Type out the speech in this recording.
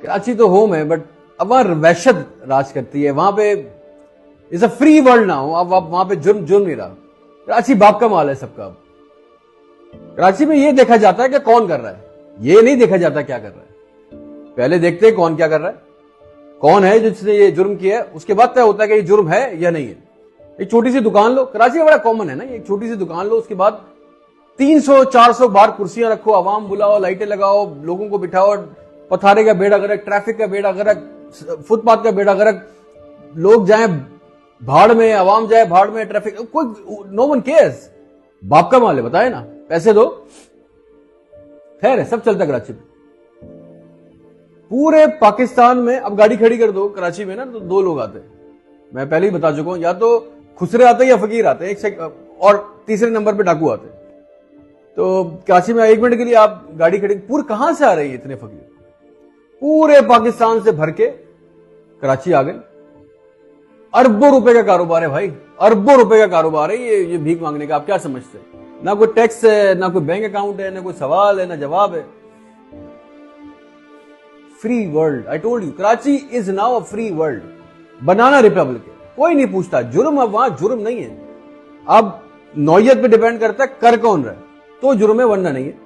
کراچی تو ہوم ہے بٹ اب وہاں وحشت راج کرتی ہے. وہاں پہ از اے فری ورلڈ نہ ہو. اب وہاں پہ جرم نہیں رہا. کراچی باپ کا مال ہے سب کا. کراچی میں یہ دیکھا جاتا ہے کہ کون کر رہا ہے, یہ نہیں دیکھا جاتا کیا کر رہا ہے. پہلے دیکھتے ہیں کون کیا کر رہا ہے, کون ہے جس نے یہ جرم کیا ہے, اس کے بعد طے ہوتا ہے کہ یہ جرم ہے یا نہیں ہے. ایک چھوٹی سی دکان لو, کراچی میں بڑا کامن ہے نا, ایک چھوٹی سی دکان لو, اس کے بعد 300-400 باہر کرسیاں رکھو, عوام بلاؤ, لائٹیں لگاؤ, لوگوں کو بٹھاؤ, پتھارے کا بیڑا غرق, ٹریفک کا بیڑا غرق, فٹ پاتھ کا بیڑا غرق, لوگ جائیں بھاڑ میں, عوام جائے بھاڑ میں, ٹریفک, کوئی نو ون کیئرز. باپ کا مال ہے, بتائے نا, پیسے دو, خیر ہے, سب چلتا کراچی میں. پورے پاکستان میں اب گاڑی کھڑی کر دو کراچی میں نا تو 2 لوگ آتے ہیں. میں پہلے ہی بتا چکا ہوں, یا تو خسرے آتے ہیں یا فقیر آتے ہیں, اور تیسرے نمبر پہ ڈاکو آتے ہیں. تو کراچی میں 1 منٹ کے لیے آپ گاڑی کھڑی, پورے کہاں سے آ رہے ہیں اتنے فقیر؟ پورے پاکستان سے بھر کے کراچی آ گئے. اربوں روپے کا کاروبار ہے بھائی, اربوں روپے کا کاروبار ہے یہ بھیک مانگنے کا. آپ کیا سمجھتے ہیں؟ نہ کوئی ٹیکس ہے, نہ کوئی بینک اکاؤنٹ ہے, نہ کوئی سوال ہے, نہ جواب ہے. Free world, I told you, Karachi is now a free world, banana republic ہے. کوئی نہیں پوچھتا جرم, اب وہاں جرم نہیں ہے. اب نوعیت پہ ڈیپینڈ کرتا ہے کر کون رہا ہے تو جرم ہے, ورنہ نہیں ہے.